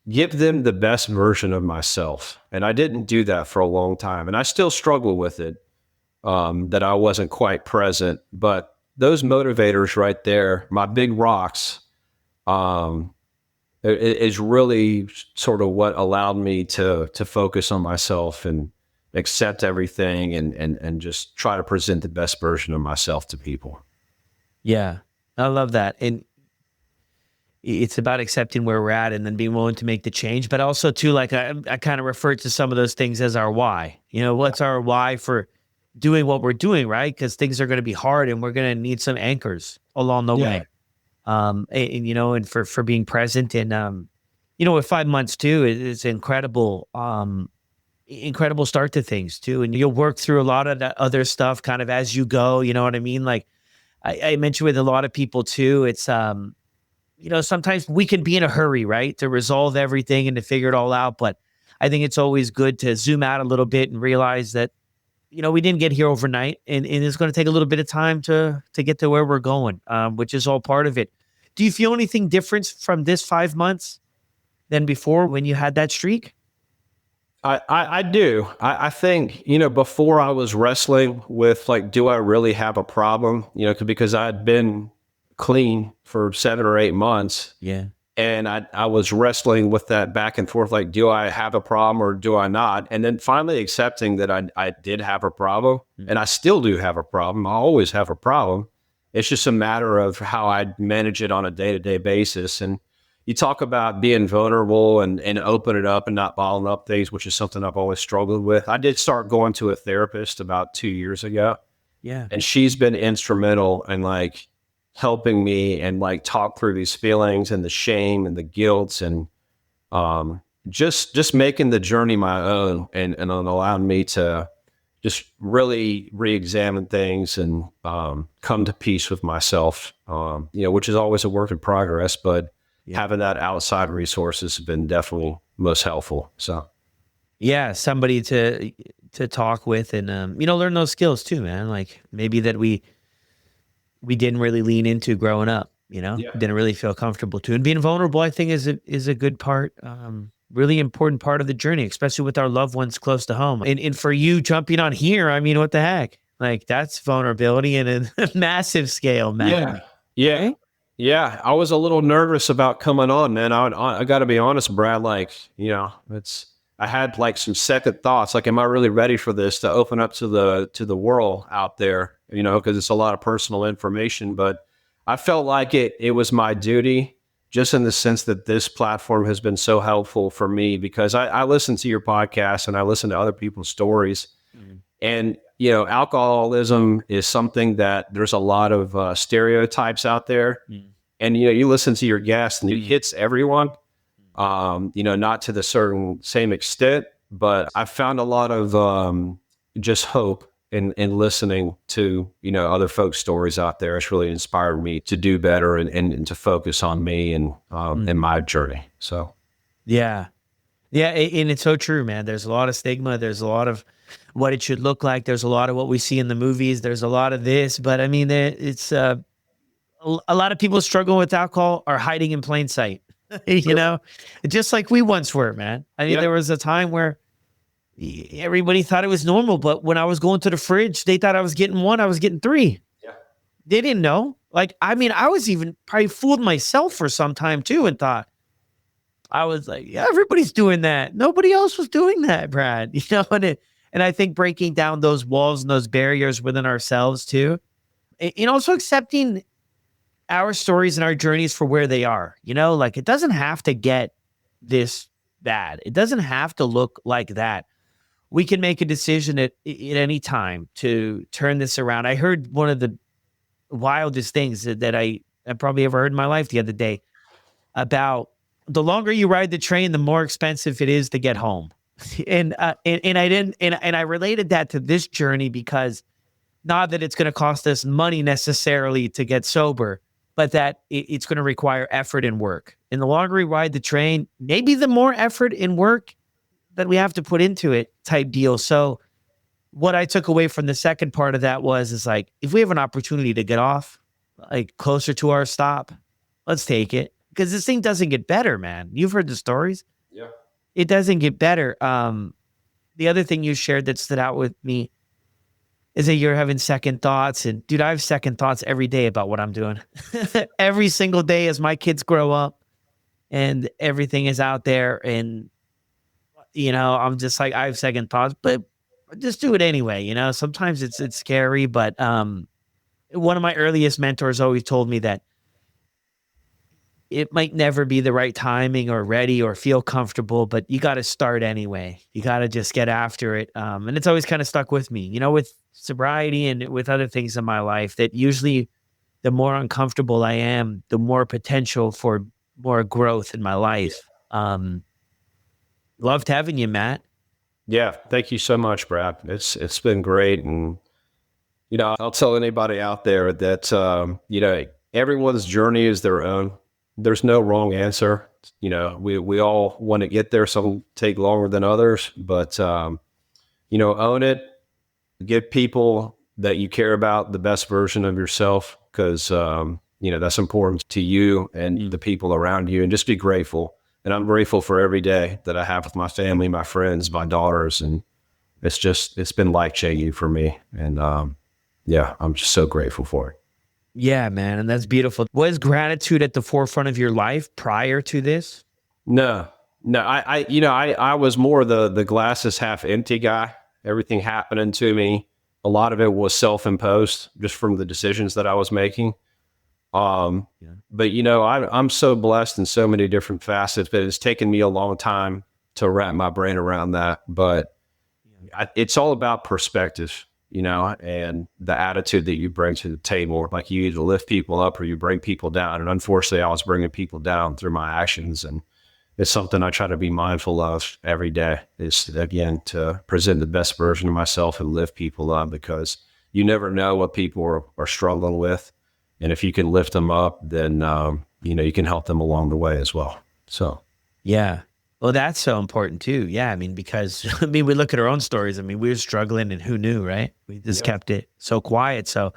give them the best version of myself. And I didn't do that for a long time. And I still struggle with it, that I wasn't quite present. But those motivators right there, my big rocks, um, is really sort of what allowed me to focus on myself and accept everything and just try to present the best version of myself to people. Yeah, I love that. And it's about accepting where we're at and then being willing to make the change. But also too, like I kind of refer to some of those things as our why. You know, what's our why for doing what we're doing, right? Because things are going to be hard and we're going to need some anchors along the way. And, you know, and for being present and, you know, with 5 months too, it's incredible, incredible start to things too. And you'll work through a lot of that other stuff kind of as you go, you know what I mean? Like I mentioned with a lot of people too, it's, you know, sometimes we can be in a hurry, right? To resolve everything and to figure it all out. But I think it's always good to zoom out a little bit and realize that, you know, we didn't get here overnight and it's going to take a little bit of time to get to where we're going, which is all part of it. Do you feel anything different from this 5 months than before when you had that streak? I do. I think, you know, before I was wrestling with like, do I really have a problem? You know, because I had been clean for 7 or 8 months. Yeah. And I was wrestling with that back and forth, like, do I have a problem or do I not? And then finally accepting that I did have a problem and I still do have a problem. I always have a problem. It's just a matter of how I manage it on a day-to-day basis. And you talk about being vulnerable and open it up and not bottling up things, which is something I've always struggled with. I did start going to a therapist about 2 years ago. Yeah. And she's been instrumental in like helping me and like talk through these feelings and the shame and the guilt and just making the journey my own and allowing me to just really re-examine things and come to peace with myself, you know, which is always a work in progress, but having that outside resources has been definitely most helpful. So Yeah. Somebody to talk with and, you know, learn those skills too, man. Like maybe that we didn't really lean into growing up, you know, yeah. didn't really feel comfortable to. And being vulnerable, I think is a good part, really important part of the journey, especially with our loved ones close to home. And for you jumping on here, I mean, what the heck? Like that's vulnerability in a massive scale, man. Yeah. Yeah. Right? Yeah. I was a little nervous about coming on, man. I got to be honest, Brad, like, you know, I had like some second thoughts. Like, am I really ready for this to open up to the world out there? You know, because it's a lot of personal information, but I felt like it was my duty just in the sense that this platform has been so helpful for me because I listen to your podcast and I listen to other people's stories. Mhm. And, you know, alcoholism is something that there's a lot of stereotypes out there. Mm. And, you know, you listen to your guests and it hits everyone, you know, not to the certain same extent, but I found a lot of just hope in listening to, you know, other folks' stories out there. It's really inspired me to do better and to focus on me and my journey. So, Yeah. Yeah. And it's so true, man. There's a lot of stigma. There's a lot of what it should look like. There's a lot of what we see in the movies. There's a lot of this, but I mean, it's a lot of people struggling with alcohol are hiding in plain sight, you know, just like we once were, man. I mean, yeah, there was a time where everybody thought it was normal, but when I was going to the fridge, they thought I was getting one, I was getting three. yeah, They didn't know. Like, I mean, I was even probably fooled myself for some time too and thought, I was like, yeah, everybody's doing that. Nobody else was doing that, Brad. You know, and I think breaking down those walls and those barriers within ourselves too, and also accepting our stories and our journeys for where they are. You know, like it doesn't have to get this bad. It doesn't have to look like that. We can make a decision at any time to turn this around. I heard one of the wildest things that I probably ever heard in my life the other day about the longer you ride the train, the more expensive it is to get home. And I didn't and I related that to this journey because not that it's going to cost us money necessarily to get sober, but that it's going to require effort and work. And the longer we ride the train, maybe the more effort and work that we have to put into it type deal. So what I took away from the second part of that is like, if we have an opportunity to get off, like closer to our stop, let's take it. Because this thing doesn't get better, man. You've heard the stories. Yeah. It doesn't get better. The other thing you shared that stood out with me is that you're having second thoughts. And dude, I have second thoughts every day about what I'm doing. Every single day as my kids grow up and everything is out there. And, I'm just like, I have second thoughts, but just do it anyway. Sometimes it's scary, but one of my earliest mentors always told me that it might never be the right timing or ready or feel comfortable, but you got to start anyway. You got to just get after it. And it's always kind of stuck with me, with sobriety and with other things in my life, that usually the more uncomfortable I am, the more potential for more growth in my life. Loved having you, Matt. Yeah. Thank you so much, Brad. It's been great. And, I'll tell anybody out there that, everyone's journey is their own. There's no wrong answer. We all want to get there. Some take longer than others, but, own it. Give people that you care about the best version of yourself, because, that's important to you and the people around you, and just be grateful. And I'm grateful for every day that I have with my family, my friends, my daughters. And it's been life-changing for me. And, I'm just so grateful for it. Yeah, man. And that's beautiful. Was gratitude at the forefront of your life prior to this? No. I was more the glass is half empty guy. Everything happening to me, a lot of it was self-imposed just from the decisions that I was making. But I'm so blessed in so many different facets, but it's taken me a long time to wrap my brain around that. But it's all about perspective, and the attitude that you bring to the table. Like, you either lift people up or you bring people down. And unfortunately, I was bringing people down through my actions. And it's something I try to be mindful of every day, is, again, to present the best version of myself and lift people up, because you never know what people are struggling with. And if you can lift them up, then, you can help them along the way as well. So, yeah. Well, that's so important too. Yeah. I mean, because we look at our own stories. I mean, we were struggling, and who knew, right? We just kept it so quiet. So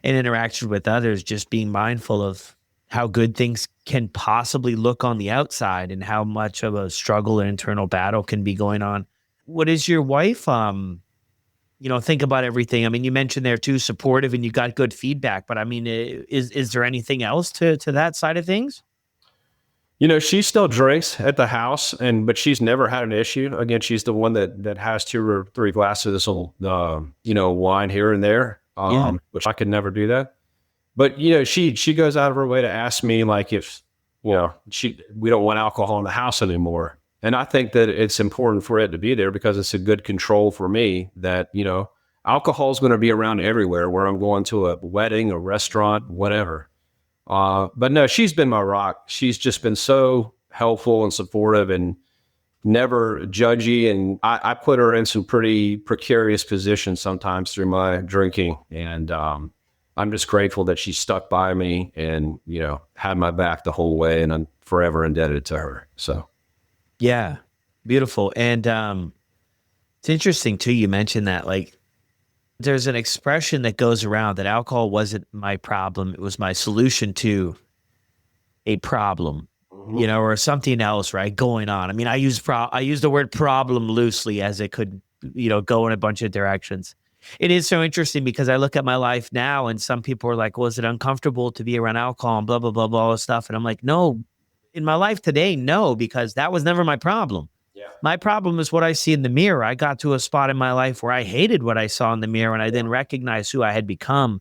in interaction with others, just being mindful of how good things can possibly look on the outside and how much of a struggle and internal battle can be going on. What is your wife, think about everything? I mean, you mentioned there too, supportive, and you got good feedback, but I mean, is there anything else to that side of things? she still drinks at the house, but she's never had an issue. Again, she's the one that has 2 or 3 glasses of, wine here and there, which I could never do that. But, she goes out of her way to ask me, like, if, we don't want alcohol in the house anymore. And I think that it's important for it to be there, because it's a good control for me that, alcohol is going to be around everywhere, where I'm going to a wedding, a restaurant, whatever. But no, she's been my rock. She's just been so helpful and supportive and never judgy. And I put her in some pretty precarious positions sometimes through my drinking. And I'm just grateful that she stuck by me and, had my back the whole way. And I'm forever indebted to her. So, yeah, beautiful. And it's interesting too, you mentioned that, like, there's an expression that goes around that alcohol wasn't my problem. It was my solution to a problem, or something else, right, going on. I mean, I use the word problem loosely, as it could, go in a bunch of directions. It is so interesting, because I look at my life now, and some people are like, well, is it uncomfortable to be around alcohol and blah, blah, blah, blah, all this stuff. And I'm like, no, in my life today, no, because that was never my problem. My problem is what I see in the mirror. I got to a spot in my life where I hated what I saw in the mirror, and I didn't recognize who I had become.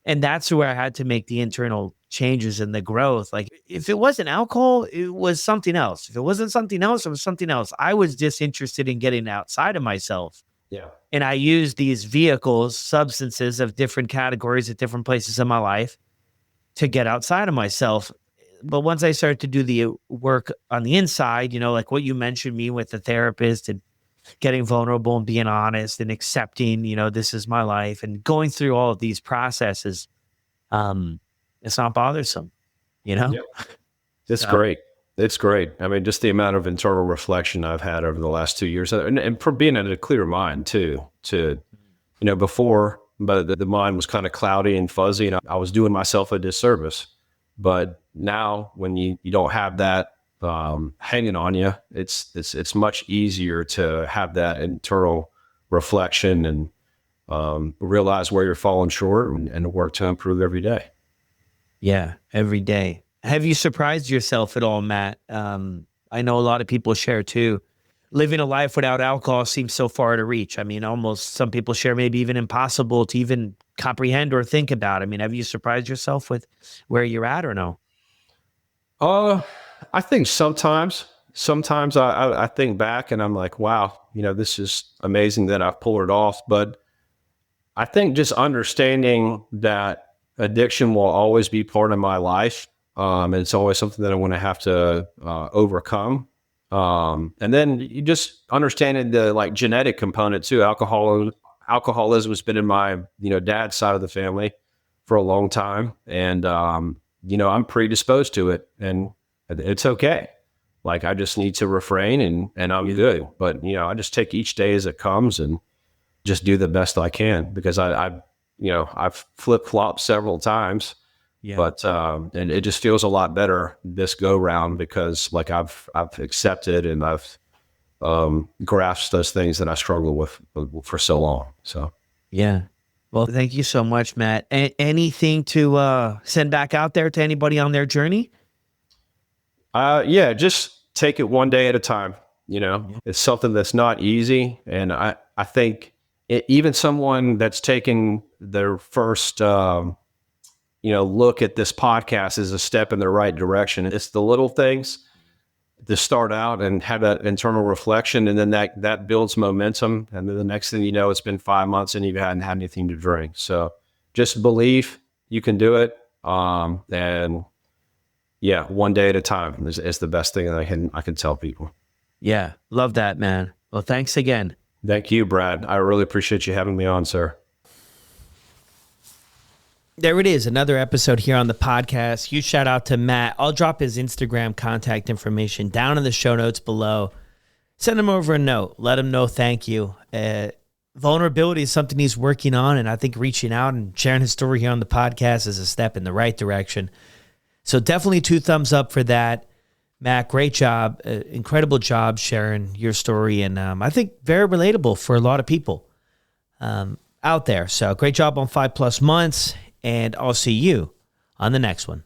And that's where I had to make the internal changes and the growth. Like, if it wasn't alcohol, it was something else. If it wasn't something else, it was something else. I was just interested in getting outside of myself. yeah. And I used these vehicles, substances of different categories at different places in my life to get outside of myself. But once I started to do the work on the inside, like what you mentioned, me with the therapist, and getting vulnerable and being honest and accepting, this is my life, and going through all of these processes, it's not bothersome, Yeah. It's great. It's great. I mean, just the amount of internal reflection I've had over the last 2 years, and for being in a clear mind too. Before, but the mind was kind of cloudy and fuzzy, and I was doing myself a disservice. But now, when you don't have that hanging on you, it's much easier to have that internal reflection and realize where you're falling short and work to improve every day. Yeah, every day. Have you surprised yourself at all, Matt? I know a lot of people share too. Living a life without alcohol seems so far to reach. I mean, almost some people share maybe even impossible to even comprehend or think about. I mean, have you surprised yourself with where you're at or no? I think sometimes I think back and I'm like, wow, this is amazing that I've pulled it off. But I think just understanding that addiction will always be part of my life. And it's always something that I want to have to overcome. And then you just understanding the like genetic component too. Alcoholism has been in my, dad's side of the family for a long time. And, I'm predisposed to it and it's okay. Like I just need to refrain and I'm good. But, I just take each day as it comes and just do the best I can because I've flip-flopped several times. Yeah. But and it just feels a lot better this go round because like I've accepted and I've grasped those things that I struggled with for so long. So yeah. Well, thank you so much, Matt. Anything to send back out there to anybody on their journey? Yeah, just take it one day at a time. It's something that's not easy, and I think even someone that's taking their first look at this podcast is a step in the right direction. It's the little things to start out and have that internal reflection. And then that builds momentum. And then the next thing you know, it's been 5 months and you hadn't had anything to drink. So just believe you can do it. And yeah, one day at a time is the best thing that I can tell people. Yeah. Love that, man. Well, thanks again. Thank you, Brad. I really appreciate you having me on, sir. There it is, another episode here on the podcast. Huge shout out to Matt. I'll drop his Instagram contact information down in the show notes below. Send him over a note. Let him know thank you. Vulnerability is something he's working on, and I think reaching out and sharing his story here on the podcast is a step in the right direction. So definitely 2 thumbs up for that. Matt, great job. Incredible job sharing your story, and I think very relatable for a lot of people out there. So great job on 5+ months. And I'll see you on the next one.